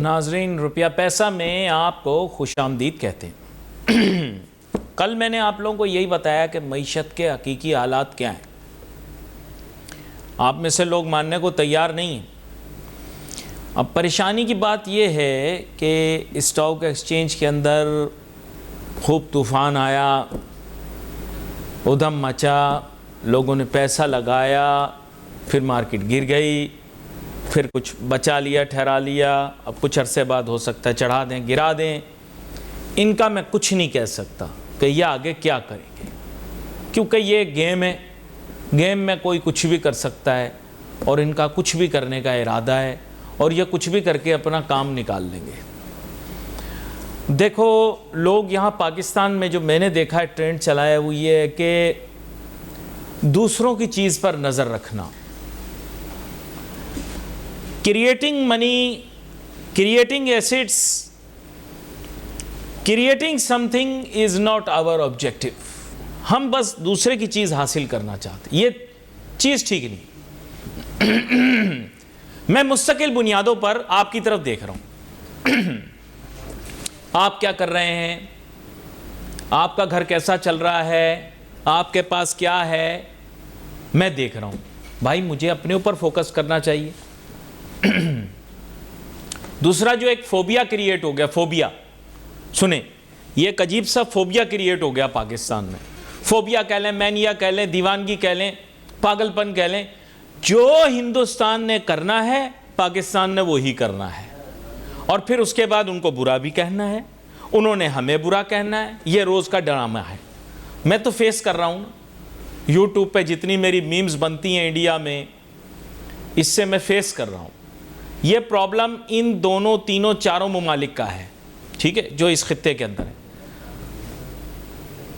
ناظرین، روپیہ پیسہ میں آپ کو خوش آمدید کہتے ہیں۔ کل میں نے آپ لوگوں کو یہی بتایا کہ معیشت کے حقیقی حالات کیا ہیں۔ آپ میں سے لوگ ماننے کو تیار نہیں ہیں۔ اب پریشانی کی بات یہ ہے کہ اسٹاک ایکسچینج کے اندر خوب طوفان آیا، ادھم مچا، لوگوں نے پیسہ لگایا، پھر مارکیٹ گر گئی، پھر کچھ بچا لیا، ٹھہرا لیا، اب کچھ عرصے بعد ہو سکتا ہے چڑھا دیں، گرا دیں۔ ان کا میں کچھ نہیں کہہ سکتا کہ یہ آگے کیا کریں گے، کیونکہ یہ گیم ہے، گیم میں کوئی کچھ بھی کر سکتا ہے، اور ان کا کچھ بھی کرنے کا ارادہ ہے، اور یہ کچھ بھی کر کے اپنا کام نکال لیں گے۔ دیکھو، لوگ یہاں پاکستان میں جو میں نے دیکھا ہے ٹرینڈ چلا ہے وہ یہ ہے کہ دوسروں کی چیز پر نظر رکھنا۔ Creating money, creating assets, creating something is not our objective. ہم بس دوسرے کی چیز حاصل کرنا چاہتے، یہ چیز ٹھیک نہیں۔ میں مستقل بنیادوں پر آپ کی طرف دیکھ رہا ہوں، آپ کیا کر رہے ہیں، آپ کا گھر کیسا چل رہا ہے، آپ کے پاس کیا ہے، میں دیکھ رہا ہوں۔ بھائی مجھے اپنے اوپر فوکس کرنا چاہیے۔ دوسرا جو ایک فوبیا کریٹ ہو گیا، فوبیا، سنیں، یہ ایک عجیب سا فوبیا کریٹ ہو گیا پاکستان میں۔ فوبیا کہہ لیں، مینیا کہہ لیں، دیوانگی کہہ لیں، پاگل پن کہہ لیں، جو ہندوستان نے کرنا ہے پاکستان نے وہی کرنا ہے، اور پھر اس کے بعد ان کو برا بھی کہنا ہے، انہوں نے ہمیں برا کہنا ہے۔ یہ روز کا ڈرامہ ہے۔ میں تو فیس کر رہا ہوں، یوٹیوب پہ جتنی میری میمز بنتی ہیں انڈیا میں، اس سے میں فیس کر رہا ہوں۔ یہ پرابلم ان دونوں تینوں چاروں ممالک کا ہے، ٹھیک ہے، جو اس خطے کے اندر ہے۔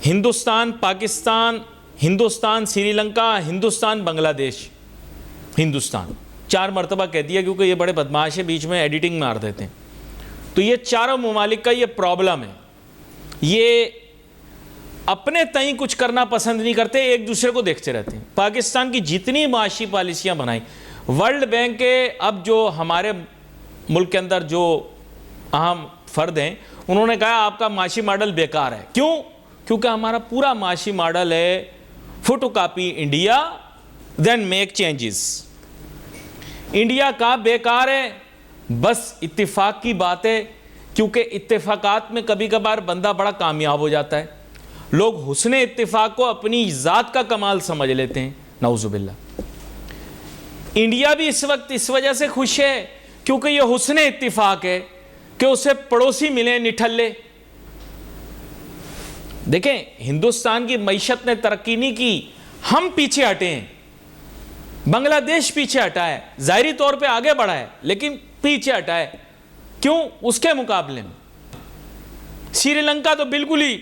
ہندوستان، پاکستان، ہندوستان سری لنکا، ہندوستان بنگلہ دیش، ہندوستان، 4 مرتبہ کہہ دیا کیونکہ یہ بڑے بدماش ہیں، بیچ میں ایڈیٹنگ مار دیتے ہیں۔ تو یہ چاروں ممالک کا یہ پرابلم ہے، یہ اپنے تئیں کچھ کرنا پسند نہیں کرتے، ایک دوسرے کو دیکھتے رہتے ہیں۔ پاکستان کی جتنی معاشی پالیسیاں بنائی، ورلڈ بینک کے اب جو ہمارے ملک کے اندر جو اہم فرد ہیں، انہوں نے کہا آپ کا معاشی ماڈل بیکار ہے۔ کیوں؟ کیونکہ ہمارا پورا معاشی ماڈل ہے photocopy India then make changes. India کا بیکار ہے، بس اتفاق کی بات ہے، کیونکہ اتفاقات میں کبھی کبھار بندہ بڑا کامیاب ہو جاتا ہے۔ لوگ حسن اتفاق کو اپنی ذات کا کمال سمجھ لیتے ہیں، نعوذ باللہ۔ انڈیا بھی اس وقت اس وجہ سے خوش ہے کیونکہ یہ حسن اتفاق ہے کہ اسے پڑوسی ملے نٹھلے۔ دیکھیں، ہندوستان کی معیشت نے ترقی نہیں کی، ہم پیچھے ہٹے ہیں۔ بنگلہ دیش پیچھے ہٹا ہے، ظاہری طور پہ آگے بڑھا ہے لیکن پیچھے ہٹا ہے۔ کیوں؟ اس کے مقابلے میں سری لنکا تو بالکل ہی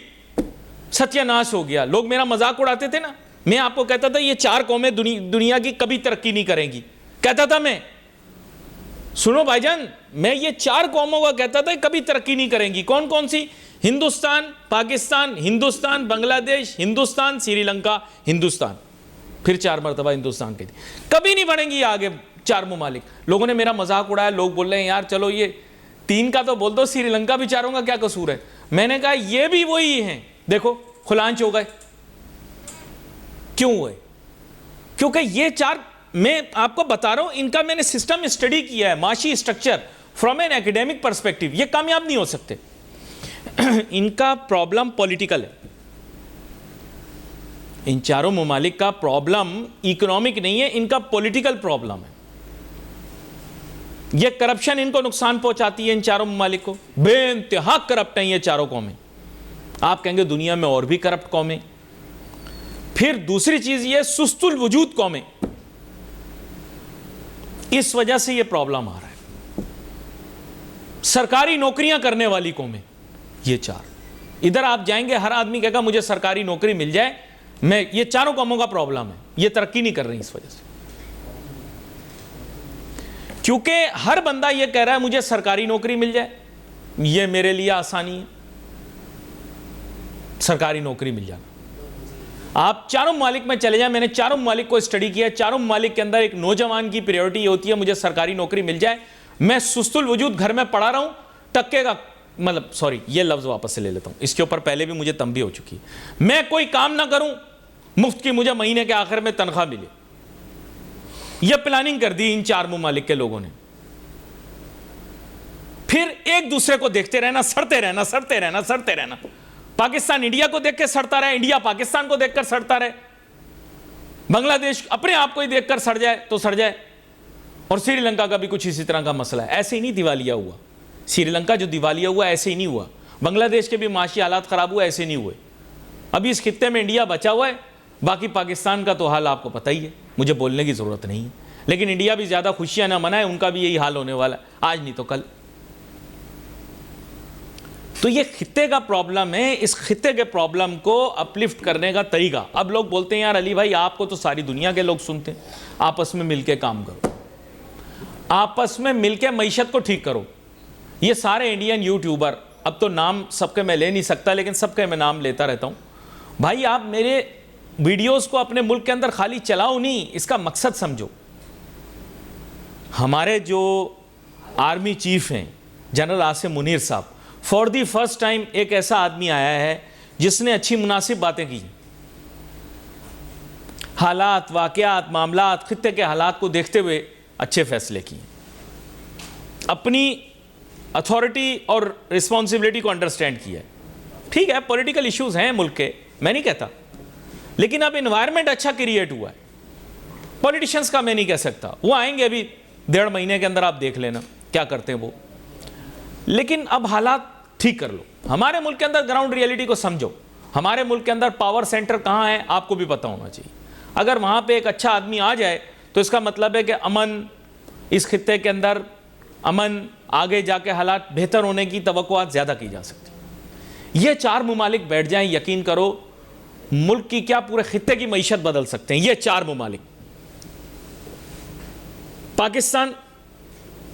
ستیہ ناش ہو گیا۔ لوگ میرا مذاق اڑاتے تھے نا، میں آپ کو کہتا تھا یہ 4 قومیں دنیا کی کبھی ترقی نہیں کریں گی، کہتا تھا میں۔ سنو بھائی جان، میں یہ 4 قوموں کا کہتا تھا کبھی ترقی نہیں کریں گی۔ کون کون سی؟ ہندوستان، پاکستان، ہندوستان بنگلہ دیش، ہندوستان سری لنکا، ہندوستان، پھر 4 مرتبہ ہندوستان کے کبھی نہیں بڑھیں گی آگے 4 ممالک۔ لوگوں نے میرا مذاق اڑایا، لوگ بول رہے ہیں یار چلو یہ 3 کا تو بول دو، سری لنکا بھی 4 کا کیا قصور ہے؟ میں نے کہا یہ بھی وہی ہیں، دیکھو خلانچ ہو گئے۔ کیوں ہوئے؟ کیونکہ یہ 4 میں آپ کو بتا رہا ہوں، ان کا میں نے سسٹم اسٹڈی کیا ہے، معاشی اسٹرکچر فرام این ایکیڈیمک پرسپیکٹو۔ یہ کامیاب نہیں ہو سکتے۔ ان کا پرابلم پولیٹیکل ہے، ان 4 ممالک کا پرابلم اکنامک نہیں ہے، ان کا پولیٹیکل پرابلم ہے۔ یہ کرپشن ان کو نقصان پہنچاتی ہے، ان 4 ممالک کو۔ بے انتہا کرپٹ ہیں یہ 4 قومیں۔ آپ کہیں گے دنیا میں اور بھی کرپٹ قومیں۔ پھر دوسری چیز یہ سست الوجود قومیں، اس وجہ سے یہ پرابلم آ رہا ہے۔ سرکاری نوکریاں کرنے والی قومیں، یہ 4 ادھر آپ جائیں گے، ہر آدمی کہے گا مجھے سرکاری نوکری مل جائے، میں یہ 4 قوموں کا پرابلم ہے، یہ ترقی نہیں کر رہی اس وجہ سے، کیونکہ ہر بندہ یہ کہہ رہا ہے مجھے سرکاری نوکری مل جائے، یہ میرے لیے آسانی ہے، سرکاری نوکری مل جانا۔ آپ 4 ممالک میں چلے جائیں، میں نے 4 ممالک کو اسٹڈی کیا، 4 ممالک کے اندر ایک نوجوان کی پریورٹی یہ ہوتی ہے مجھے سرکاری نوکری مل جائے، میں سست الوجود گھر میں پڑا رہا ہوں, ٹکے کا مطلب, سوری یہ لفظ واپس سے لے لیتا ہوں, اس کے اوپر پہلے بھی مجھے تنبیہ ہو چکی ہے, میں کوئی کام نہ کروں, مفت کی مجھے مہینے کے آخر میں تنخواہ ملے. یہ پلاننگ کر دی ان 4 ممالک کے لوگوں نے. پھر ایک دوسرے کو دیکھتے رہنا, سڑتے رہنا. پاکستان انڈیا کو دیکھ کے سڑتا رہے, انڈیا پاکستان کو دیکھ کر سڑتا رہے, بنگلہ دیش اپنے آپ کو ہی دیکھ کر سڑ جائے تو سڑ جائے. اور سری لنکا کا بھی کچھ اسی طرح کا مسئلہ ہے. ایسے ہی نہیں دیوالیہ ہوا سری لنکا, جو دیوالیہ ہوا ایسے ہی نہیں ہوا. بنگلہ دیش کے بھی معاشی حالات خراب ہوئے, ایسے نہیں ہوئے. ابھی اس خطے میں انڈیا بچا ہوا ہے, باقی پاکستان کا تو حال آپ کو پتہ ہی ہے, مجھے بولنے کی ضرورت نہیں ہے. لیکن انڈیا بھی زیادہ خوشیاں نہ منائے, ان کا بھی یہی حال ہونے والا ہے, آج نہیں تو کل. تو یہ خطے کا پرابلم ہے. اس خطے کے پرابلم کو اپلفٹ کرنے کا طریقہ, اب لوگ بولتے ہیں یار علی بھائی آپ کو تو ساری دنیا کے لوگ سنتے ہیں, آپس میں مل کے کام کرو, آپس میں مل کے معیشت کو ٹھیک کرو. یہ سارے انڈین یوٹیوبر, اب تو نام سب کے میں لے نہیں سکتا لیکن سب کے میں نام لیتا رہتا ہوں, بھائی آپ میرے ویڈیوز کو اپنے ملک کے اندر خالی چلاؤ نہیں, اس کا مقصد سمجھو. ہمارے جو آرمی چیف ہیں جنرل عاصم منیر صاحب, فار دی فرسٹ ٹائم ایک ایسا آدمی آیا ہے جس نے اچھی مناسب باتیں کی, حالات, واقعات, معاملات, خطے کے حالات کو دیکھتے ہوئے اچھے فیصلے کیے, اپنی اتھارٹی اور رسپانسبلٹی کو انڈرسٹینڈ کیا ہے. ٹھیک ہے پولیٹیکل ایشوز ہیں ملک کے, میں نہیں کہتا, لیکن اب انوائرمنٹ اچھا کریٹ ہوا ہے. پولیٹیشنز کا میں نہیں کہہ سکتا, وہ آئیں گے ابھی 1.5 مہینے کے اندر, آپ دیکھ لینا کیا کرتے ہیں وہ. لیکن اب حالات ٹھیک کر لو, ہمارے ملک کے اندر گراؤنڈ ریئلٹی کو سمجھو. ہمارے ملک کے اندر پاور سینٹر کہاں ہے آپ کو بھی پتہ ہونا چاہیے. اگر وہاں پہ ایک اچھا آدمی آ جائے تو اس کا مطلب ہے کہ امن, اس خطے کے اندر امن, آگے جا کے حالات بہتر ہونے کی توقعات زیادہ کی جا سکتی. یہ 4 ممالک بیٹھ جائیں, یقین کرو ملک کی کیا پورے خطے کی معیشت بدل سکتے ہیں. یہ 4 ممالک, پاکستان,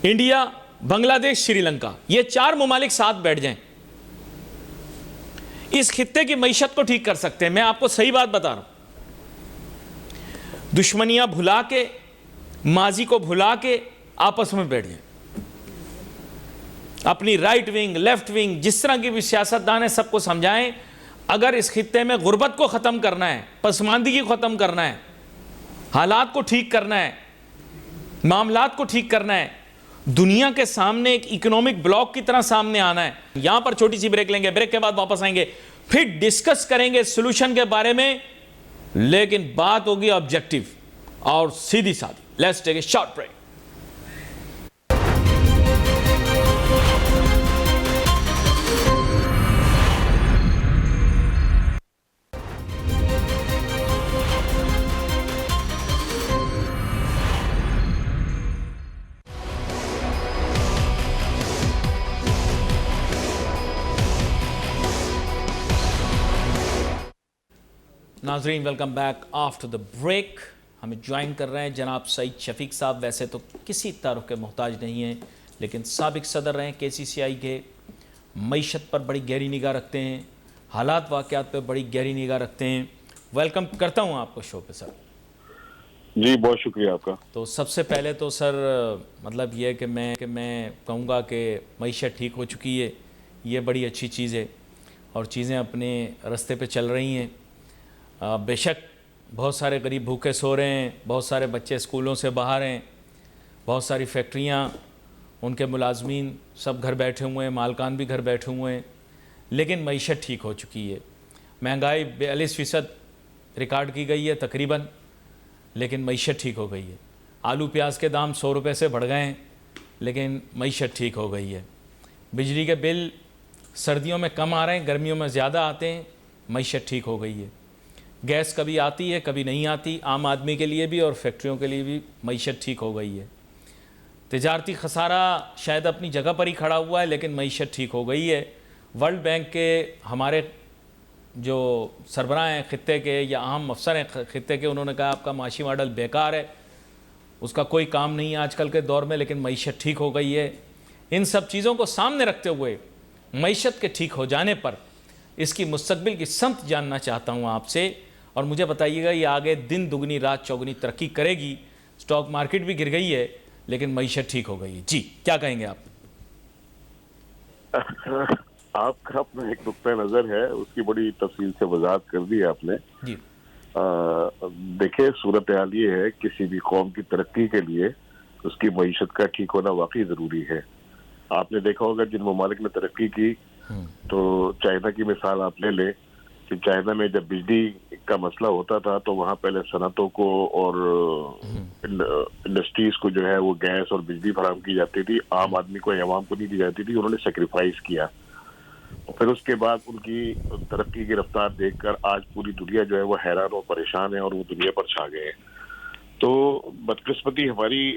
انڈیا, بنگلہ دیش, سری لنکا, یہ 4 ممالک ساتھ بیٹھ جائیں, اس خطے کی معیشت کو ٹھیک کر سکتے ہیں. میں آپ کو صحیح بات بتا رہا ہوں, دشمنیاں بھلا کے, ماضی کو بھلا کے آپس میں بیٹھ جائیں. اپنی رائٹ ونگ, لیفٹ ونگ, جس طرح کی بھی سیاستدان ہے سب کو سمجھائیں, اگر اس خطے میں غربت کو ختم کرنا ہے, پسماندگی کو ختم کرنا ہے, حالات کو ٹھیک کرنا ہے, معاملات کو ٹھیک کرنا ہے, دنیا کے سامنے ایک اکنامک بلاک کی طرح سامنے آنا ہے. یہاں پر چھوٹی سی بریک لیں گے, بریک کے بعد واپس آئیں گے, پھر ڈسکس کریں گے سولوشن کے بارے میں, لیکن بات ہوگی آبجیکٹو اور سیدھی سادھی. Let's take a short break. ناظرین welcome back after the break. ہمیں جوائن کر رہے ہیں جناب سعید شفیق صاحب. ویسے تو کسی تعارف کے محتاج نہیں ہیں, لیکن سابق صدر رہے ہیں KCCI کے, معیشت پر بڑی گہری نگاہ رکھتے ہیں, حالات واقعات پہ بڑی گہری نگاہ رکھتے ہیں. ویلکم کرتا ہوں آپ کو شو پہ سر. جی بہت شکریہ آپ کا. تو سب سے پہلے تو سر مطلب یہ کہ میں کہوں گا کہ معیشت ٹھیک ہو چکی ہے, یہ بڑی اچھی چیز ہے, اور چیزیں اپنے رستے پہ چل رہی ہیں. بے شک بہت سارے غریب بھوکے سو رہے ہیں, بہت سارے بچے اسکولوں سے باہر ہیں, بہت ساری فیکٹریاں, ان کے ملازمین سب گھر بیٹھے ہوئے ہیں, مالکان بھی گھر بیٹھے ہوئے ہیں, لیکن معیشت ٹھیک ہو چکی ہے. مہنگائی 42% ریکارڈ کی گئی ہے تقریباً, لیکن معیشت ٹھیک ہو گئی ہے. آلو پیاز کے دام 100 روپے سے بڑھ گئے ہیں, لیکن معیشت ٹھیک ہو گئی ہے. بجلی کے بل سردیوں میں کم آ رہے ہیں, گرمیوں میں زیادہ آتے ہیں, معیشت ٹھیک ہو گئی ہے. گیس کبھی آتی ہے کبھی نہیں آتی, عام آدمی کے لیے بھی اور فیکٹریوں کے لیے بھی معیشت ٹھیک ہو گئی ہے. تجارتی خسارہ شاید اپنی جگہ پر ہی کھڑا ہوا ہے, لیکن معیشت ٹھیک ہو گئی ہے. ورلڈ بینک کے ہمارے جو سربراہ ہیں خطے کے یا اہم افسر ہیں خطے کے, انہوں نے کہا آپ کا معاشی ماڈل بیکار ہے, اس کا کوئی کام نہیں ہے آج کل کے دور میں, لیکن معیشت ٹھیک ہو گئی ہے. ان سب چیزوں کو سامنے رکھتے ہوئے معیشت کے ٹھیک ہو جانے پر اس کی مستقبل کی سمت جاننا چاہتا ہوں آپ سے, اور مجھے بتائیے گا یہ آگے دن دگنی رات چوگنی ترقی کرے گی. سٹاک مارکیٹ بھی گر گئی ہے, لیکن معیشت ٹھیک ہو گئی ہے. جی کیا کہیں گے آپ؟ آپ کا اپنا ایک نقطۂ نظر ہے، اس کی بڑی تفصیل سے وضاحت کر دی آپ نے. جی دیکھیں صورتحال یہ ہے، کسی بھی قوم کی ترقی کے لیے اس کی معیشت کا ٹھیک ہونا واقعی ضروری ہے. آپ نے دیکھا ہوگا جن ممالک نے ترقی کی، تو چائنا کی مثال آپ لے لیں کہ چائنا میں جب بجلی کا مسئلہ ہوتا تھا تو وہاں پہلے صنعتوں کو اور انڈسٹریز کو جو ہے وہ گیس اور بجلی فراہم کی جاتی تھی، عام آدمی کو عوام کو نہیں دی جاتی تھی. انہوں نے سیکریفائس کیا، پھر اس کے بعد ان کی ترقی کی رفتار دیکھ کر آج پوری دنیا جو ہے وہ حیران اور پریشان ہے اور وہ دنیا پر چھا گئے ہیں. تو بدقسمتی ہماری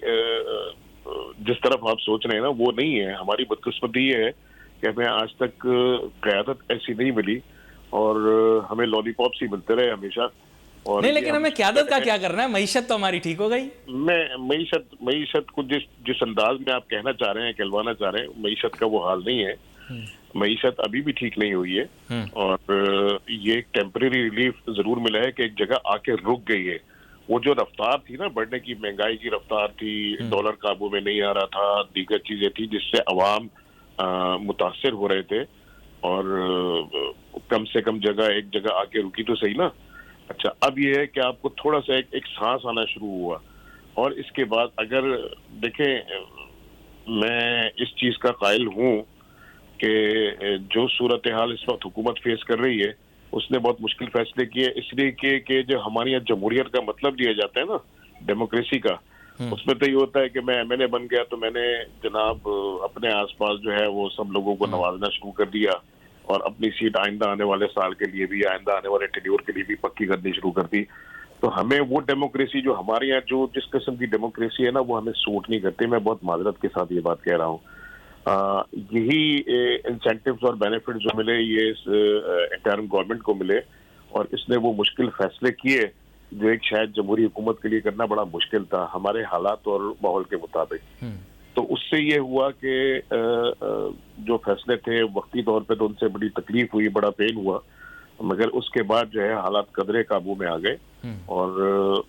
جس طرف آپ سوچ رہے ہیں نا وہ نہیں ہے. ہماری بدقسمتی یہ ہے کہ ہمیں آج تک قیادت ایسی نہیں ملی اور ہمیں لالی پاپس ہی ملتے رہے ہمیشہ. اور نہیں، یہ لیکن ہم ہمیں قیادت کا کیا کرنا ہے؟ معیشت تو ہماری ٹھیک ہو گئی. میں معیشت کو جس انداز میں آپ کہنا چاہ رہے ہیں، کہلوانا چاہ رہے ہیں، معیشت کا وہ حال نہیں ہے. معیشت ابھی بھی ٹھیک نہیں ہوئی ہے اور یہ ایک ٹیمپریری ریلیف ضرور ملا ہے کہ ایک جگہ آ کے رک گئی ہے. وہ جو رفتار تھی نا بڑھنے کی، مہنگائی کی رفتار تھی، ڈالر قابو میں نہیں آ رہا تھا، دیگر چیزیں تھی جس سے عوام متاثر ہو رہے تھے، اور کم سے کم ایک جگہ آ کے رکی تو صحیح نا. اچھا اب یہ ہے کہ آپ کو تھوڑا سا ایک سانس آنا شروع ہوا. اور اس کے بعد اگر دیکھیں، میں اس چیز کا قائل ہوں کہ جو صورتحال اس وقت حکومت فیس کر رہی ہے اس نے بہت مشکل فیصلے کیے، اس لیے کہ جو ہمارے یہاں جمہوریت کا مطلب لیا جاتا ہے نا، ڈیموکریسی کا، اس میں تو یہ ہوتا ہے کہ میں ایم ایل اے بن گیا تو میں نے جناب اپنے آس پاس جو ہے وہ سب لوگوں کو نوازنا شروع کر دیا اور اپنی سیٹ آئندہ آنے والے سال کے لیے بھی، آئندہ آنے والے ٹینیور کے لیے بھی پکی کرنی شروع کر دی. تو ہمیں وہ ڈیموکریسی جو ہمارے یہاں جو جس قسم کی ڈیموکریسی ہے نا وہ ہمیں سوٹ نہیں کرتی. میں بہت معذرت کے ساتھ یہ بات کہہ رہا ہوں. یہی انسینٹیوز اور بینیفٹ جو ملے یہ انٹرم گورنمنٹ کو ملے، اور اس نے وہ مشکل فیصلے کیے جو ایک شاید جمہوری حکومت کے لیے کرنا بڑا مشکل تھا ہمارے حالات اور ماحول کے مطابق. تو اس سے یہ ہوا کہ جو فیصلے تھے وقتی طور پہ تو ان سے بڑی تکلیف ہوئی، بڑا پین ہوا، مگر اس کے بعد جو ہے حالات قدرے قابو میں آ گئے. اور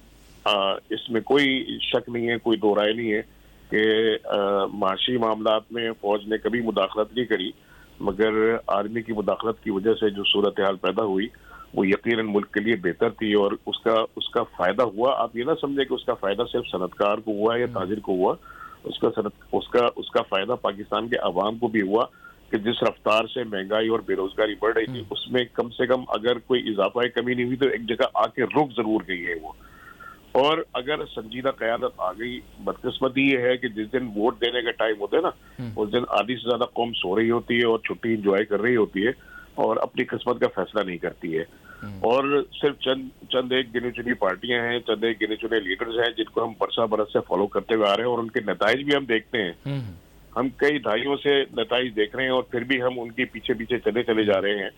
اس میں کوئی شک نہیں ہے، کوئی دو رائے نہیں ہے کہ معاشی معاملات میں فوج نے کبھی مداخلت نہیں کری، مگر آرمی کی مداخلت کی وجہ سے جو صورتحال پیدا ہوئی وہ یقیناً ملک کے لیے بہتر تھی اور اس کا فائدہ ہوا. آپ یہ نہ سمجھے کہ اس کا فائدہ صرف صنعت کار کو ہوا یا تاجر کو ہوا، اس کا فائدہ پاکستان کے عوام کو بھی ہوا کہ جس رفتار سے مہنگائی اور بے روزگاری بڑھ رہی تھی اس میں کم سے کم اگر کوئی اضافہ کمی نہیں ہوئی تو ایک جگہ آ کے رک ضرور گئی ہے وہ. اور اگر سنجیدہ قیادت آ گئی، بدقسمتی یہ ہے کہ جس دن ووٹ دینے کا ٹائم ہوتا ہے نا اس دن آدھی سے زیادہ قوم سو رہی ہوتی ہے اور چھٹی انجوائے کر رہی ہوتی ہے اور اپنی قسمت کا فیصلہ نہیں کرتی ہے. اور صرف چند ایک گنی چنی پارٹیاں ہیں، چند ایک گنے چنے لیڈرز ہیں جن کو ہم برسہ برس سے فالو کرتے ہوئے آ رہے ہیں اور ان کے نتائج بھی ہم دیکھتے ہیں. ہم کئی دہائیوں سے نتائج دیکھ رہے ہیں اور پھر بھی ہم ان کے پیچھے پیچھے چلے جا رہے ہیں.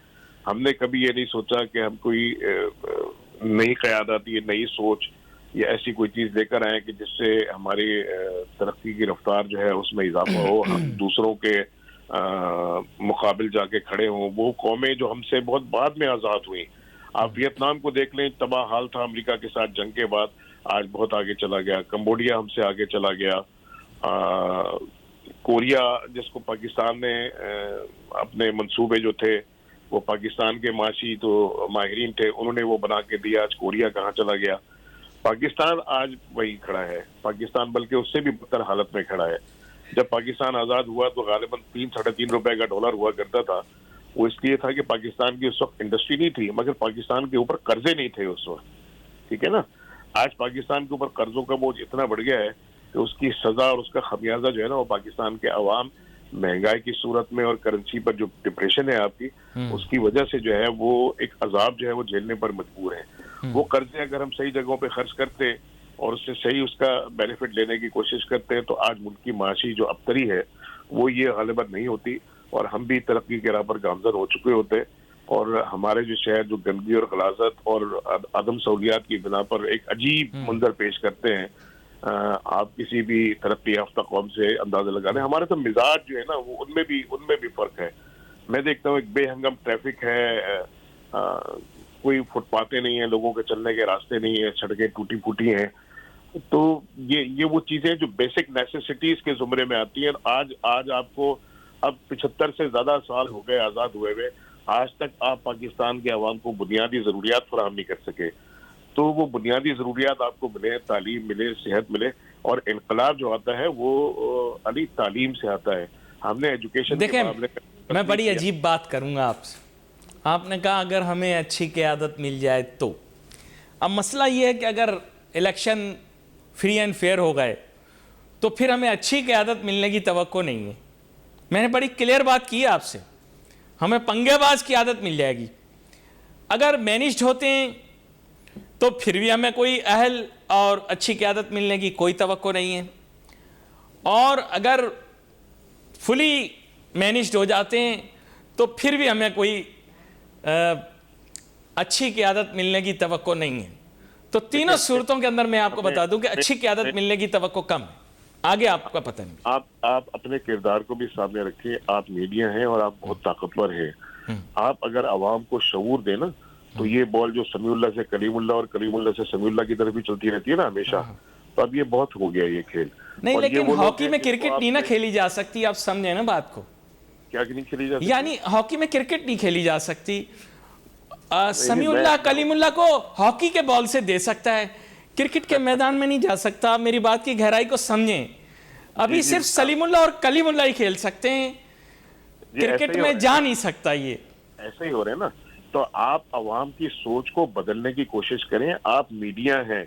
ہم نے کبھی یہ نہیں سوچا کہ ہم کوئی نئی قیادت یا نئی سوچ یا ایسی کوئی چیز لے کر آئیں کہ جس سے ہماری ترقی کی رفتار جو ہے اس میں اضافہ ہو، ہم دوسروں کے مقابل جا کے کھڑے ہوں. وہ قومیں جو ہم سے بہت بعد میں آزاد ہوئیں، آپ ویتنام کو دیکھ لیں، تباہ حال تھا امریکہ کے ساتھ جنگ کے بعد، آج بہت آگے چلا گیا. کمبوڈیا ہم سے آگے چلا گیا. کوریا جس کو پاکستان نے اپنے منصوبے جو تھے وہ پاکستان کے معاشی تو ماہرین تھے انہوں نے وہ بنا کے دیا، آج کوریا کہاں چلا گیا. پاکستان آج وہی کھڑا ہے، پاکستان بلکہ اس سے بھی بدتر حالت میں کھڑا ہے. جب پاکستان آزاد ہوا تو غالباً 3-3.5 روپے کا ڈالر ہوا کرتا تھا. وہ اس لیے تھا کہ پاکستان کی اس وقت انڈسٹری نہیں تھی، مگر پاکستان کے اوپر قرضے نہیں تھے اس وقت. ٹھیک ہے نا. آج پاکستان کے اوپر قرضوں کا بوجھ اتنا بڑھ گیا ہے کہ اس کی سزا اور اس کا خمیازہ جو ہے نا وہ پاکستان کے عوام مہنگائی کی صورت میں اور کرنسی پر جو ڈپریشن ہے آپ کی، اس کی وجہ سے جو ہے وہ ایک عذاب جو ہے وہ جھیلنے پر مجبور ہے. وہ قرضے اگر ہم صحیح جگہوں پہ خرچ کرتے اور اس سے صحیح اس کا بینیفٹ لینے کی کوشش کرتے تو آج ملک کی معاشی جو ابتری ہے وہ یہ غالباً نہیں ہوتی اور ہم بھی ترقی کے راہ پر گامزن ہو چکے ہوتے. اور ہمارے جو شہر جو گندگی اور غلاظت اور عدم سہولیات کی بنا پر ایک عجیب منظر پیش کرتے ہیں، آپ کسی بھی ترقی یافتہ قوم سے اندازہ لگا لیں. ہمارے تو مزاج جو ہے نا وہ ان میں بھی فرق ہے. میں دیکھتا ہوں ایک بے ہنگم ٹریفک ہے، کوئی فٹ پاتھیں نہیں ہیں، لوگوں کے چلنے کے راستے نہیں ہیں، سڑکیں ٹوٹی پھوٹی ہیں. تو یہ وہ چیزیں جو بیسک نیسیسٹیز کے زمرے میں آتی ہیں. آج آپ کو اب 75 سے زیادہ سال ہو گئے آزاد ہوئے ہوئے, آج تک آپ پاکستان کے عوام کو بنیادی ضروریات فراہم نہیں کر سکے. تو وہ بنیادی ضروریات آپ کو ملے, تعلیم ملے, صحت ملے, اور انقلاب جو آتا ہے وہ علی تعلیم سے آتا ہے. ہم نے ایجوکیشن دیکھیں, میں بڑی عجیب بات کروں گا آپ سے. آپ نے کہا اگر ہمیں اچھی قیادت مل جائے تو. اب مسئلہ یہ ہے کہ اگر الیکشن فری اینڈ فیئر ہو گئے تو پھر ہمیں اچھی قیادت ملنے کی توقع نہیں ہے. میں نے بڑی کلیئر بات کی ہے آپ سے, ہمیں پنگے باز قیادت مل جائے گی. اگر مینیجڈ ہوتے ہیں تو پھر بھی ہمیں کوئی اہل اور اچھی قیادت ملنے کی کوئی توقع نہیں ہے, اور اگر فلی مینیجڈ ہو جاتے ہیں تو پھر بھی ہمیں کوئی اچھی قیادت ملنے کی توقع نہیں ہے. تو تینوں صورتوں کے اندر میں آپ کو بتا دوں کہ اچھی قیادت ملنے کی توقع کم ہے, آگے آپ کا پتہ نہیں. آپ اپنے کردار کو بھی سامنے رکھیں. آپ میڈیا ہیں اور آپ بہت طاقتور ہیں. آپ اگر عوام کو شعور دیں نا تو یہ بال جو سمیع اللہ سے کلیم اللہ اور کلیم اللہ سے سمیع اللہ کی طرف بھی چلتی رہتی ہے نا ہمیشہ, تو اب یہ بہت ہو گیا یہ کھیل. نہیں, لیکن ہاکی میں کرکٹ نہیں نہ کھیلی جا سکتی, آپ سمجھیں نا بات کو. کیا نہیں کھیلی جا سکتی؟ یعنی ہاکی میں کرکٹ نہیں کھیلی جا سکتی. سمیع اللہ کلیم اللہ کو ہاکی کے بال سے دے سکتا ہے, کرکٹ کے میدان میں نہیں جا سکتا. میری بات کی گہرائی کو سمجھیں. ابھی صرف سلیم اللہ اور کلیم اللہ ہی کھیل سکتے ہیں, کرکٹ میں جا نہیں سکتا. یہ ایسے ہی ہو رہے ہیں نا. تو آپ عوام کی سوچ کو بدلنے کی کوشش کریں. آپ میڈیا ہیں,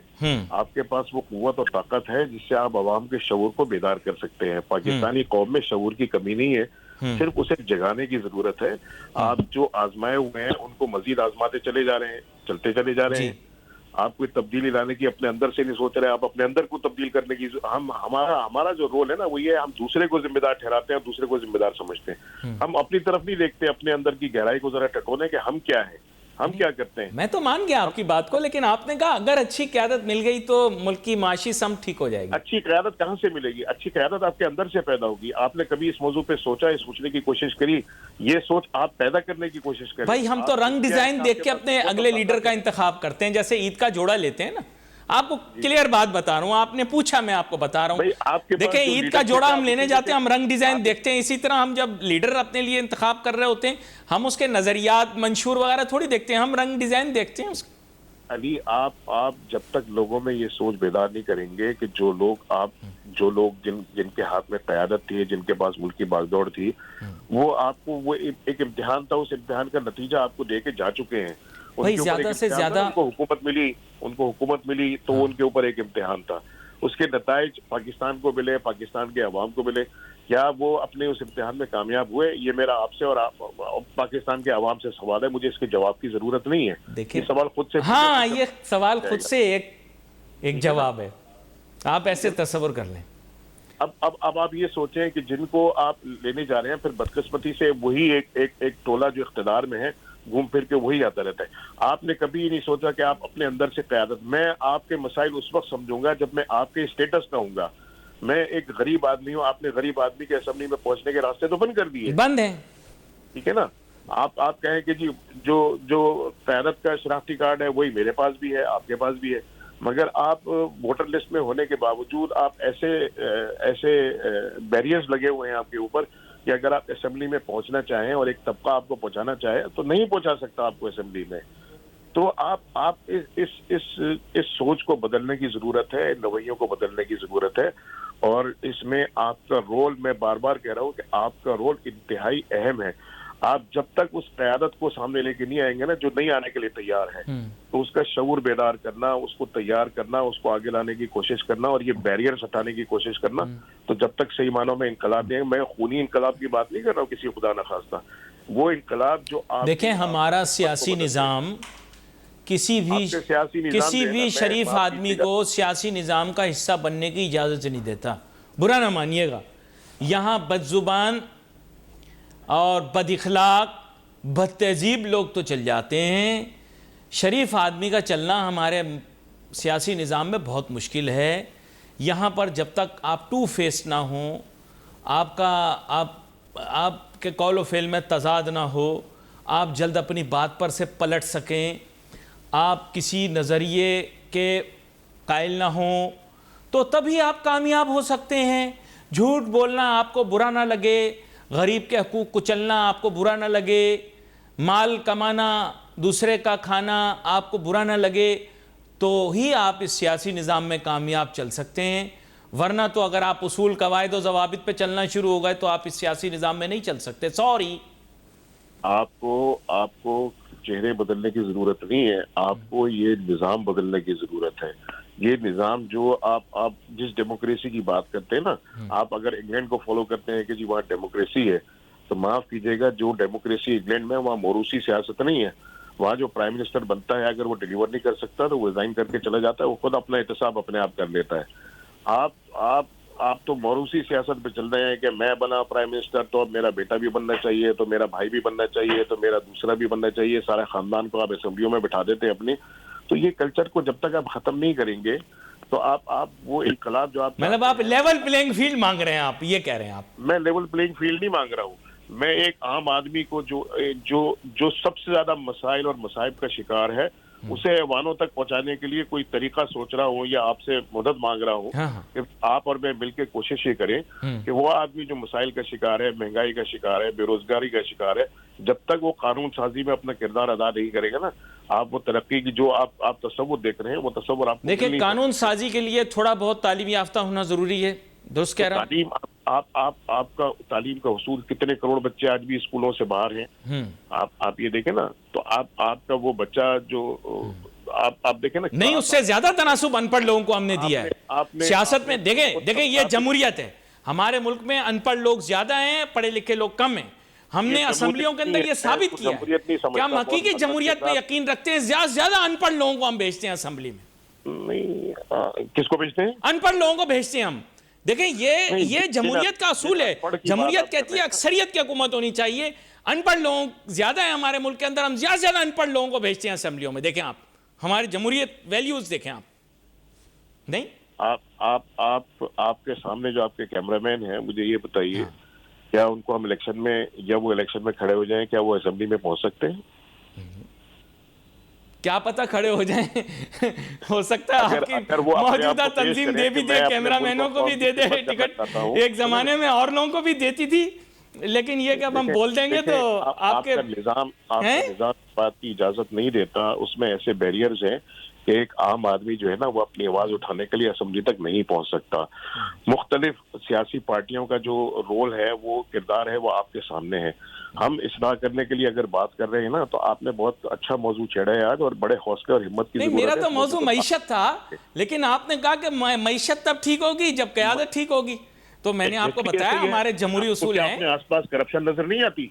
آپ کے پاس وہ قوت اور طاقت ہے جس سے آپ عوام کے شعور کو بیدار کر سکتے ہیں. پاکستانی قوم میں شعور کی کمی نہیں ہے, صرف اسے جگانے کی ضرورت ہے. آپ جو آزمائے ہوئے ہیں ان کو مزید آزماتے چلے جا رہے ہیں, چلتے چلے جا رہے ہیں. آپ کوئی تبدیلی لانے کی اپنے اندر سے نہیں سوچ رہے, آپ اپنے اندر کو تبدیل کرنے کی. ہمارا جو رول ہے نا وہ یہ ہے, ہم دوسرے کو ذمہ دار ٹھہراتے ہیں, دوسرے کو ذمہ دار سمجھتے ہیں. ہم اپنی طرف نہیں دیکھتے, اپنے اندر کی گہرائی کو ذرا ٹٹولیں کہ ہم کیا ہیں, ہم کیا کرتے ہیں. میں تو مان گیا آپ کی بات کو, لیکن آپ نے کہا اگر اچھی قیادت مل گئی تو ملک کی معاشی سمت ٹھیک ہو جائے گی. اچھی قیادت کہاں سے ملے گی؟ اچھی قیادت آپ کے اندر سے پیدا ہوگی. آپ نے کبھی اس موضوع پہ سوچا, سوچنے کی کوشش کری؟ یہ سوچ آپ پیدا کرنے کی کوشش کریں. بھائی ہم تو رنگ ڈیزائن دیکھ کے اپنے اگلے لیڈر کا انتخاب کرتے ہیں, جیسے عید کا جوڑا لیتے ہیں نا. آپ کو کلیئر بات بتا رہا ہوں, آپ نے پوچھا میں آپ کو بتا رہا ہوں. دیکھیں عید کا جوڑا ہم لینے جاتے ہیں, ہم رنگ ڈیزائن دیکھتے ہیں. اسی طرح ہم جب لیڈر اپنے لیے انتخاب کر رہے ہوتے ہیں, ہم اس کے نظریات منشور وغیرہ تھوڑی دیکھتے ہیں, ہم رنگ ڈیزائن دیکھتے ہیں اس کا. علی, آپ جب تک لوگوں میں یہ سوچ بیدار نہیں کریں گے کہ جو لوگ جن کے ہاتھ میں قیادت تھی, جن کے پاس ملک کی باغ دوڑ تھی, وہ آپ کو وہ ایک امتحان تھا, اس امتحان کا نتیجہ آپ کو دے کے جا چکے ہیں. زیادہ سے زیادہ ان کو حکومت ملی تو ان کے اوپر ایک امتحان تھا. اس کے نتائج پاکستان کو ملے, پاکستان کے عوام کو ملے. کیا وہ اپنے اس امتحان میں کامیاب ہوئے؟ یہ میرا آپ سے اور پاکستان کے عوام سے سوال ہے. مجھے اس کے جواب کی ضرورت نہیں ہے. دیکھیں یہ سوال خود سے, ہاں یہ سوال خود سے ایک جواب ہے. آپ ایسے تصور کر لیں. اب آپ یہ سوچیں کہ جن کو آپ لینے جا رہے ہیں, پھر بدقسمتی سے وہی ایک ٹولہ جو اقتدار میں ہے گھوم پھر کے وہی آتا رہتا ہے. آپ نے کبھی نہیں سوچا کہ آپ اپنے اندر سے قیادت. میں آپ کے مسائل اس وقت سمجھوں گا جب میں آپ کے اسٹیٹس کا ہوں گا. میں ایک غریب آدمی ہوں, آپ نے غریب آدمی کے اسمبلی میں پہنچنے کے راستے تو بند کر دیے, بند ہیں, ٹھیک ہے نا. آپ کہیں کہ جی جو قیادت کا شناختی کارڈ ہے وہی میرے پاس بھی ہے, آپ کے پاس بھی ہے, مگر آپ ووٹر لسٹ میں ہونے کے باوجود آپ ایسے بیریئرز لگے ہوئے ہیں آپ کے اوپر کہ اگر آپ اسمبلی میں پہنچنا چاہیں اور ایک طبقہ آپ کو پہنچانا چاہے تو نہیں پہنچا سکتا آپ کو اسمبلی میں. تو آپ اس سوچ کو بدلنے کی ضرورت ہے, ان رویوں کو بدلنے کی ضرورت ہے. اور اس میں آپ کا رول, میں بار بار کہہ رہا ہوں کہ آپ کا رول انتہائی اہم ہے. آپ جب تک اس قیادت کو سامنے لے کے نہیں آئیں گے نا جو نہیں آنے کے لیے تیار ہے, تو اس کا شعور بیدار کرنا, اس کو تیار کرنا, اس کو آگے لانے کی کوشش کرنا اور یہ بیریئر ہٹانے کی کوشش کرنا. تو جب تک صحیح معنوں میں انقلاب دیں, میں خونی انقلاب کی بات نہیں کر رہا ہوں کسی خدا نخواستہ, وہ انقلاب جو آپ دیکھیں ہمارا سیاسی نظام کسی بھی شریف آدمی کو سیاسی نظام کا حصہ بننے کی اجازت نہیں دیتا. برا نہ مانیے گا, یہاں بدزبان اور بد اخلاق بد تہذیب لوگ تو چل جاتے ہیں. شریف آدمی کا چلنا ہمارے سیاسی نظام میں بہت مشکل ہے. یہاں پر جب تک آپ ٹو فیس نہ ہوں, آپ کے قول و فعل میں تضاد نہ ہو, آپ جلد اپنی بات پر سے پلٹ سکیں, آپ کسی نظریے کے قائل نہ ہوں, تو تبھی آپ کامیاب ہو سکتے ہیں. جھوٹ بولنا آپ کو برا نہ لگے, غریب کے حقوق کچلنا آپ کو برا نہ لگے, مال کمانا دوسرے کا کھانا آپ کو برا نہ لگے, تو ہی آپ اس سیاسی نظام میں کامیاب چل سکتے ہیں. ورنہ تو اگر آپ اصول قواعد و ضوابط پہ چلنا شروع ہو گئے تو آپ اس سیاسی نظام میں نہیں چل سکتے. سوری. آپ کو چہرے بدلنے کی ضرورت نہیں ہے, آپ کو یہ نظام بدلنے کی ضرورت ہے. یہ نظام جو آپ جس ڈیموکریسی کی بات کرتے ہیں نا, آپ اگر انگلینڈ کو فالو کرتے ہیں کہ جی وہاں ڈیموکریسی ہے, تو معاف کیجیے گا, جو ڈیموکریسی انگلینڈ میں وہاں موروثی سیاست نہیں ہے. وہاں جو پرائم منسٹر بنتا ہے اگر وہ ڈیلیور نہیں کر سکتا تو وہ ریزائن کر کے چلا جاتا ہے, وہ خود اپنا احتساب اپنے آپ کر لیتا ہے. آپ تو موروثی سیاست پہ چل رہے ہیں کہ میں بنا پرائم منسٹر تو اب میرا بیٹا بھی بننا چاہیے, تو میرا بھائی بھی بننا چاہیے, تو میرا دوسرا بھی بننا چاہیے. سارے خاندان کو آپ اسمبلیوں میں بٹھا دیتے ہیں اپنی. تو یہ کلچر کو جب تک آپ ختم نہیں کریں گے تو آپ وہ انقلاب جو مطلب آپ لیول پلینگ فیلڈ مانگ رہے ہیں, آپ یہ کہہ رہے ہیں. آپ میں لیول پلینگ فیلڈ نہیں مانگ رہا ہوں. میں ایک عام آدمی کو جو سب سے زیادہ مسائل اور مصائب کا شکار ہے اسے ایوانوں تک پہنچانے کے لیے کوئی طریقہ سوچ رہا ہوں یا آپ سے مدد مانگ رہا ہوں کہ آپ اور میں مل کے کوشش یہ کریں کہ وہ آدمی جو مسائل کا شکار ہے, مہنگائی کا شکار ہے, بے روزگاری کا شکار ہے, جب تک وہ قانون سازی میں اپنا کردار ادا نہیں کرے گا نا, آپ وہ ترقی کی جو آپ تصور دیکھ رہے ہیں وہ تصور آپ دیکھیں, قانون سازی کے لیے تھوڑا بہت تعلیم یافتہ ہونا ضروری ہے. درست کہہ رہا ہوں. تعلیم آپ کا تعلیم کا حصول, کتنے کروڑ بچے آج بھی اسکولوں سے باہر ہیں. آپ یہ دیکھیں نا, تو آپ کا وہ بچہ جو آپ دیکھیں نا, نہیں, اس سے زیادہ تناسب ان پڑھ لوگوں کو ہم نے دیا ہے سیاست میں. دیکھیں یہ جمہوریت ہے, ہمارے ملک میں ان پڑھ لوگ زیادہ ہیں, پڑھے لکھے لوگ کم ہیں. ہم نے اسمبلیوں کے اندر یہ ثابت کیا ہے کہ ہم حقیقی جمہوریت میں یقین رکھتے ہیں. زیادہ سے زیادہ ان پڑھ لوگوں کو ہم بھیجتے ہیں اسمبلی میں. نہیں, کس کو بھیجتے ہیں؟ ان پڑھ لوگوں کو بھیجتے ہیں ہم. دیکھیں یہ جمہوریت کا اصول ہے. جمہوریت کہتی ہے اکثریت کی حکومت ہونی چاہیے. ان پڑھ لوگ زیادہ ہیں ہمارے ملک کے اندر, ہم زیادہ سے زیادہ ان پڑھ لوگوں کو بھیجتے ہیں اسمبلیوں میں. دیکھیں آپ ہماری جمہوریت ویلیوز دیکھیں آپ. نہیں, آپ کے سامنے جو آپ کے کیمرہ مین ہیں, مجھے یہ بتائیے کیا ان کو ہم الیکشن میں, یا وہ الیکشن میں کھڑے ہو جائیں, کیا وہ اسمبلی میں پہنچ سکتے ہیں؟ کیا پتہ کھڑے ہو جائیں. ہو سکتا ہے آپ کی موجودہ تنظیم دے بھی دے, کیمرہ مینوں کو بھی دے دے ٹکٹ. ایک زمانے میں اور لوگوں کو بھی دیتی تھی, لیکن یہ کہ اب ہم بول دیں گے تو آپ کا نظام بات کی اجازت نہیں دیتا. اس میں ایسے بیریئرز ہیں کہ ایک عام آدمی جو ہے نا وہ اپنی آواز اٹھانے کے لیے اسمبلی تک نہیں پہنچ سکتا. مختلف سیاسی پارٹیوں کا جو رول ہے, وہ کردار ہے, وہ آپ کے سامنے ہے. ہم اصلاح کرنے کے لیے اگر بات کر رہے ہیں نا, تو آپ نے بہت اچھا موضوع چھیڑا ہے آج, اور بڑے حوصلے اور ہمت کی ضرورت ہے. نہیں, میرا تو موضوع معیشت تھا, لیکن آپ نے کہا کہ معیشت تب ٹھیک ہوگی جب قیادت ٹھیک ہوگی. تو میں نے آپ کو بتایا ہمارے جمہوری اصول ہیں. اپنے آس پاس کرپشن نظر نہیں آتی؟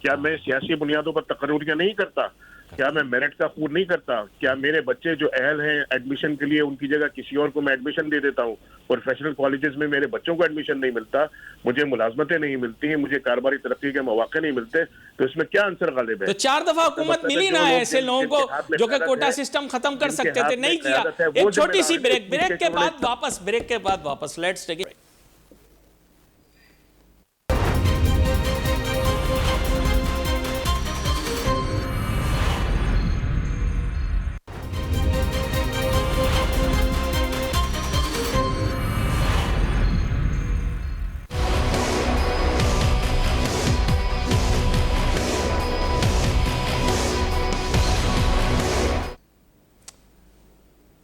کیا میں سیاسی بنیادوں پر تقرریاں نہیں کرتا؟ کیا میں میرٹ کا خون نہیں کرتا؟ کیا میرے بچے جو اہل ہیں ایڈمیشن کے لیے, ان کی جگہ کسی اور کو میں ایڈمیشن دے دیتا ہوں؟ پروفیشنل کالجز میں میرے بچوں کو ایڈمیشن نہیں ملتا, مجھے ملازمتیں نہیں ملتی ہیں, مجھے کاروباری ترقی کے مواقع نہیں ملتے, تو اس میں کیا عنصر غالب ہے؟ تو 4 دفعہ حکومت ملی نہ ہے ایسے لوگوں کو جو کہ کوٹا سسٹم ختم کر سکتے تھے, نہیں کیا. ایک چھوٹی سی بریک کے بعد واپس لیٹس ٹیک اٹ.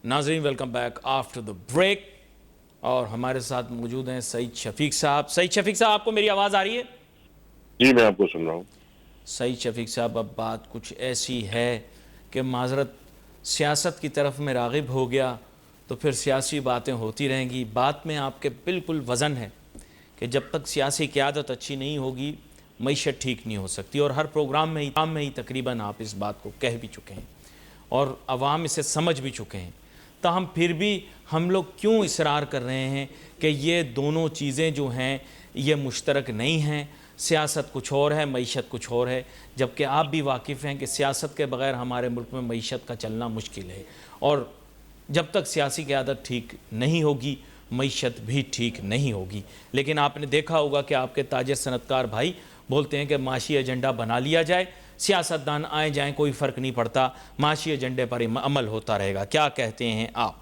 ناظرین welcome back after the break, اور ہمارے ساتھ موجود ہیں سعید شفیق صاحب. سعید شفیق صاحب, آپ کو میری آواز آ رہی ہے؟ جی, میں آپ کو سن رہا ہوں. سعید شفیق صاحب, اب بات کچھ ایسی ہے کہ معذرت سیاست کی طرف میں راغب ہو گیا تو پھر سیاسی باتیں ہوتی رہیں گی. بات میں آپ کے بالکل وزن ہے کہ جب تک سیاسی قیادت اچھی نہیں ہوگی معیشت ٹھیک نہیں ہو سکتی, اور ہر پروگرام میں ہی تقریباً آپ اس بات کو کہہ بھی چکے ہیں اور عوام اسے سمجھ بھی چکے ہیں. تاہم پھر بھی ہم لوگ کیوں اصرار کر رہے ہیں کہ یہ دونوں چیزیں جو ہیں یہ مشترک نہیں ہیں؟ سیاست کچھ اور ہے, معیشت کچھ اور ہے, جبکہ آپ بھی واقف ہیں کہ سیاست کے بغیر ہمارے ملک میں معیشت کا چلنا مشکل ہے, اور جب تک سیاسی قیادت ٹھیک نہیں ہوگی معیشت بھی ٹھیک نہیں ہوگی. لیکن آپ نے دیکھا ہوگا کہ آپ کے تاجر صنعتکار بھائی بولتے ہیں کہ معاشی ایجنڈا بنا لیا جائے, سیاستدان آئے جائیں کوئی فرق نہیں پڑتا, معاشی ایجنڈے پر عمل ہوتا رہے گا. کیا کہتے ہیں آپ؟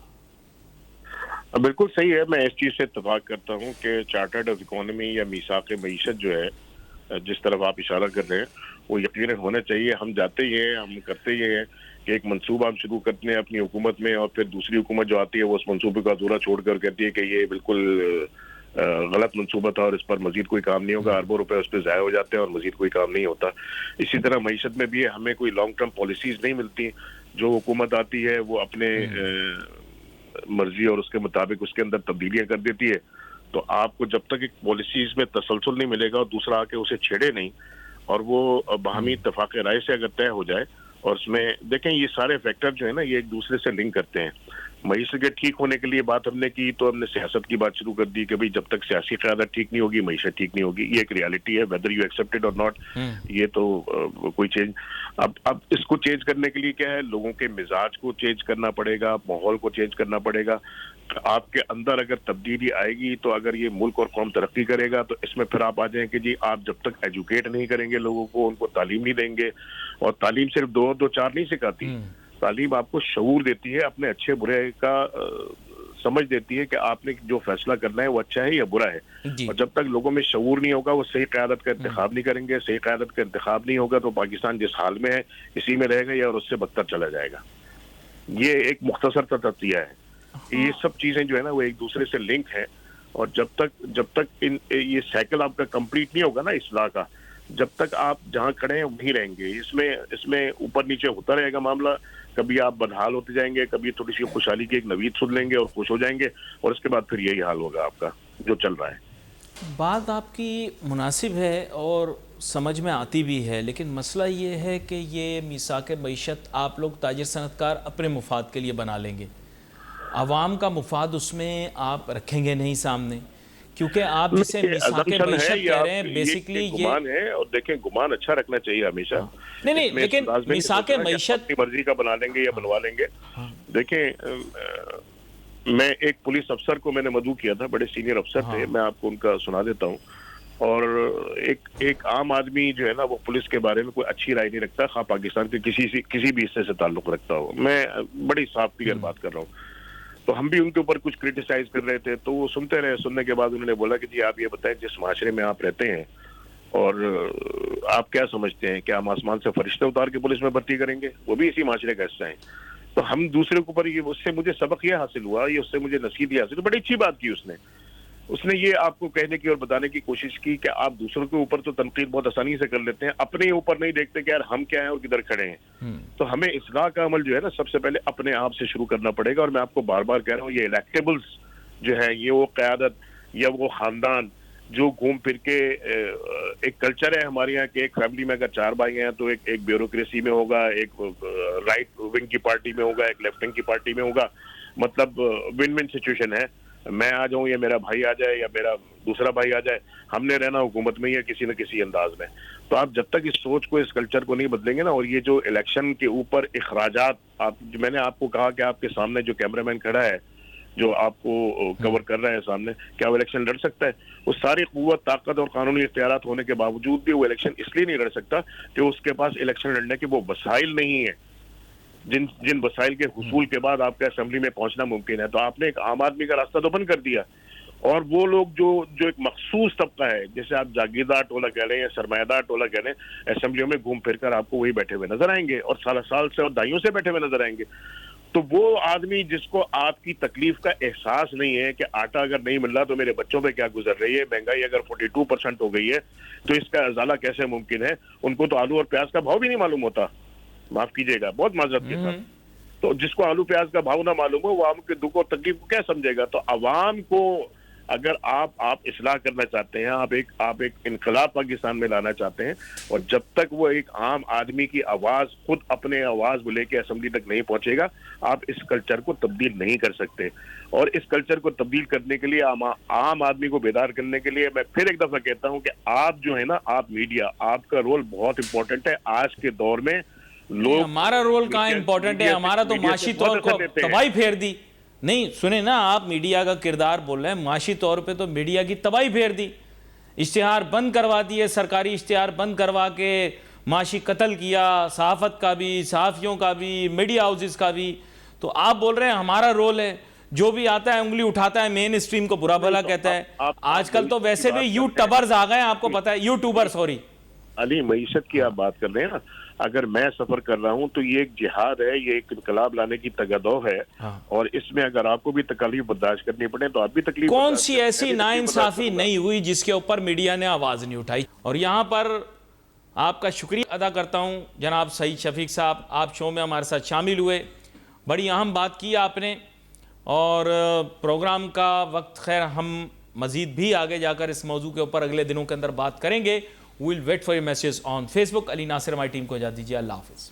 بالکل صحیح ہے. میں اس چیز سے اتفاق کرتا ہوں کہ چارٹرڈ آف اکانومی یا میثاق معیشت جو ہے جس طرف آپ اشارہ کر رہے ہیں وہ یقیناً ہونا چاہیے. ہم جاتے ہی ہیں, ہم کرتے ہی ہیں کہ ایک منصوبہ ہم شروع کرتے ہیں اپنی حکومت میں, اور پھر دوسری حکومت جو آتی ہے وہ اس منصوبے کا ادھورا چھوڑ کر کہتی ہے کہ یہ بالکل غلط منصوبہ تھا اور اس پر مزید کوئی کام نہیں ہوگا. اربوں روپے اس پہ ضائع ہو جاتے ہیں اور مزید کوئی کام نہیں ہوتا. اسی طرح معیشت میں بھی ہمیں کوئی لانگ ٹرم پالیسیز نہیں ملتی. جو حکومت آتی ہے وہ اپنے مرضی اور اس کے مطابق اس کے اندر تبدیلیاں کر دیتی ہے. تو آپ کو جب تک ایک پالیسیز میں تسلسل نہیں ملے گا اور دوسرا آ کے اسے چھیڑے نہیں, اور وہ باہمی اتفاق رائے سے اگر طے ہو جائے, اور اس میں دیکھیں یہ سارے فیکٹر جو ہے نا یہ ایک دوسرے سے لنک کرتے ہیں. معیشت کے ٹھیک ہونے کے لیے بات ہم نے کی تو ہم نے سیاست کی بات شروع کر دی کہ بھئی جب تک سیاسی قیادت ٹھیک نہیں ہوگی معیشت ٹھیک نہیں ہوگی. یہ ایک ریالٹی ہے, ویدر یو ایکسیپٹ اٹ اور ناٹ. یہ تو کوئی چینج اب اس کو چینج کرنے کے لیے کیا ہے, لوگوں کے مزاج کو چینج کرنا پڑے گا, ماحول کو چینج کرنا پڑے گا. آپ کے اندر اگر تبدیلی آئے گی تو اگر یہ ملک اور قوم ترقی کرے گا. تو اس میں پھر آپ آ جائیں کہ جی آپ جب تک ایجوکیٹ نہیں کریں گے لوگوں کو, ان کو تعلیم نہیں دیں گے, اور تعلیم صرف دو چار نہیں سکھاتی, تعلیم آپ کو شعور دیتی ہے, اپنے اچھے برے کا سمجھ دیتی ہے کہ آپ نے جو فیصلہ کرنا ہے وہ اچھا ہے یا برا ہے. اور جب تک لوگوں میں شعور نہیں ہوگا وہ صحیح قیادت کا انتخاب نہیں کریں گے. صحیح قیادت کا انتخاب نہیں ہوگا تو پاکستان جس حال میں ہے اسی میں رہے گا یا اور اس سے بدتر چلا جائے گا. یہ ایک مختصر سا تجزیہ ہے. یہ سب چیزیں جو ہے نا وہ ایک دوسرے سے لنک ہے, اور جب تک یہ سائیکل آپ کا کمپلیٹ نہیں ہوگا نا اصلاح کا, جب تک آپ جہاں کھڑے ہیں وہیں رہیں گے. اس میں اوپر نیچے ہوتا رہے گا معاملہ. کبھی آپ بدحال ہوتے جائیں گے, کبھی تھوڑی سی خوشحالی کی ایک نوید سن لیں گے اور خوش ہو جائیں گے, اور اس کے بعد پھر یہی حال ہوگا آپ کا جو چل رہا ہے. بات آپ کی مناسب ہے اور سمجھ میں آتی بھی ہے, لیکن مسئلہ یہ ہے کہ یہ میثاق معیشت آپ لوگ تاجر صنعت کار اپنے مفاد کے لیے بنا لیں گے, عوام کا مفاد اس میں آپ رکھیں گے نہیں سامنے, کیونکہ آپ جسے میثاق معیشت کہہ رہے ہیں بیسیکلی یہ گمان ہے. اور دیکھیں گمان اچھا رکھنا چاہیے ہمیشہ. نہیں لیکن میثاق معیشت اپنی مرضی کا بنا لیں گے یا بنوا لیں گے. دیکھیں میں ایک پولیس افسر کو میں نے مدعو کیا تھا, بڑے سینئر افسر تھے, میں آپ کو ان کا سنا دیتا ہوں. اور ایک عام آدمی جو ہے نا وہ پولیس کے بارے میں کوئی اچھی رائے نہیں رکھتا, خواہ پاکستان کے کسی بھی حصے سے تعلق رکھتا ہو. میں بڑی صاف کلیئر بات کر رہا ہوں. تو ہم بھی ان کے اوپر کچھ کرٹیسائز کر رہے تھے, تو وہ سنتے رہے. سننے کے بعد انہوں نے بولا کہ جی آپ یہ بتائیں جس معاشرے میں آپ رہتے ہیں اور آپ کیا سمجھتے ہیں کہ ہم آسمان سے فرشتے اتار کے پولیس میں بھرتی کریں گے؟ وہ بھی اسی معاشرے کا حصہ ہیں. تو ہم دوسرے کے اوپر یہ, اس سے مجھے سبق یہ حاصل ہوا, یہ اس سے مجھے نصیحت یہ حاصل ہوئی. بڑی اچھی بات کی اس نے یہ آپ کو کہنے کی اور بتانے کی کوشش کی کہ آپ دوسروں کے اوپر تو تنقید بہت آسانی سے کر لیتے ہیں, اپنے اوپر نہیں دیکھتے کہ یار ہم کیا ہیں اور کدھر کھڑے ہیں. تو ہمیں اصلاح کا عمل جو ہے نا سب سے پہلے اپنے آپ سے شروع کرنا پڑے گا. اور میں آپ کو بار بار کہہ رہا ہوں یہ الیکٹیبلز جو ہے, یہ وہ قیادت یا وہ خاندان جو گھوم پھر کے ایک کلچر ہے ہمارے یہاں کہ ایک فیملی میں اگر 4 بھائی ہیں تو ایک بیوروکریسی میں ہوگا, ایک رائٹ ونگ کی پارٹی میں ہوگا, ایک لیفٹ ونگ کی پارٹی میں ہوگا. مطلب ون ون سچویشن ہے, میں آ جاؤں یا میرا بھائی آ جائے یا میرا دوسرا بھائی آ جائے, ہم نے رہنا حکومت میں یا کسی نہ کسی انداز میں. تو آپ جب تک اس سوچ کو, اس کلچر کو نہیں بدلیں گے نا, اور یہ جو الیکشن کے اوپر اخراجات میں نے آپ کو کہا کہ آپ کے سامنے جو کیمرہ مین کھڑا ہے جو آپ کو کور کر رہا ہے سامنے, کیا وہ الیکشن لڑ سکتا ہے؟ وہ ساری قوت, طاقت اور قانونی اختیارات ہونے کے باوجود بھی وہ الیکشن اس لیے نہیں لڑ سکتا کہ اس کے پاس الیکشن لڑنے کے وہ وسائل نہیں ہیں جن وسائل کے حصول کے بعد آپ کے اسمبلی میں پہنچنا ممکن ہے. تو آپ نے ایک عام آدمی کا راستہ تو بند کر دیا, اور وہ لوگ جو ایک مخصوص طبقہ ہے, جیسے آپ جاگیردار ٹولہ کہہ لیں یا سرمایہ دار ٹولہ کہہ لیں, اسمبلیوں میں گھوم پھر کر آپ کو وہی بیٹھے ہوئے نظر آئیں گے, اور سال سے اور دہائیوں سے بیٹھے ہوئے نظر آئیں گے. تو وہ آدمی جس کو آپ کی تکلیف کا احساس نہیں ہے کہ آٹا اگر نہیں مل رہا تو میرے بچوں پہ کیا گزر رہی ہے, مہنگائی اگر 42% ہو گئی ہے تو اس کا ازالہ کیسے ممکن ہے, ان کو تو آلو اور پیاز کا بھاؤ بھی نہیں معلوم ہوتا, معاف کیجیے گا بہت معذرت کے ساتھ. تو جس کو آلو پیاز کا بھاؤ نہ معلوم ہو وہ عوام کے دکھ اور تکلیف کو کیا سمجھے گا؟ تو عوام کو اگر آپ اصلاح کرنا چاہتے ہیں, آپ ایک انقلاب پاکستان میں لانا چاہتے ہیں, اور جب تک وہ ایک عام آدمی کی آواز خود اپنے آواز کو لے کے اسمبلی تک نہیں پہنچے گا, آپ اس کلچر کو تبدیل نہیں کر سکتے. اور اس کلچر کو تبدیل کرنے کے لیے, عام آدمی کو بیدار کرنے کے لیے, میں پھر ایک دفعہ کہتا ہوں کہ آپ جو ہے نا, آپ میڈیا, آپ کا رول بہت امپورٹنٹ ہے آج کے دور میں. لوگ ہمارا رول کہاں امپورٹنٹ ہے؟ ہمارا تو معاشی طور کو تباہی پھیر دی. نہیں سنیں نا, آپ میڈیا کا کردار بول رہے ہیں, معاشی طور پہ تو میڈیا کی تباہی پھیر دی. اشتہار بند کروا دیے, سرکاری اشتہار بند کروا کے معاشی قتل کیا, صحافت کا بھی, صحافیوں کا بھی, میڈیا ہاؤسز کا بھی. تو آپ بول رہے ہیں ہمارا رول ہے جو بھی آتا ہے انگلی اٹھاتا ہے مین اسٹریم کو برا بھلا کہتا ہے. آج کل تو ویسے بھی یوٹیوبرز آ گئے ہیں, آپ کو پتا ہے, یوٹیوبر سوری علی, معیشت کی آپ بات کر رہے ہیں نا, اگر میں سفر کر رہا ہوں تو یہ ایک جہاد ہے, یہ ایک انقلاب لانے کی تگدو ہے, اور اس میں اگر آپ کو بھی تکالیف برداشت کرنی پڑے تو آپ بھی تکلیف کون سی ایسی ناانصافی نہیں ہوئی جس کے اوپر میڈیا نے آواز نہیں اٹھائی. اور یہاں پر آپ کا شکریہ ادا کرتا ہوں جناب سعید شفیق صاحب, آپ شو میں ہمارے ساتھ شامل ہوئے, بڑی اہم بات کی آپ نے, اور پروگرام کا وقت خیر ہم مزید بھی آگے جا کر اس موضوع کے اوپر اگلے دنوں کے اندر بات کریں گے. We'll wait for your message on Facebook. Ali Nasir ہماری ٹیم کو اجازت دیجیے, اللہ حافظ.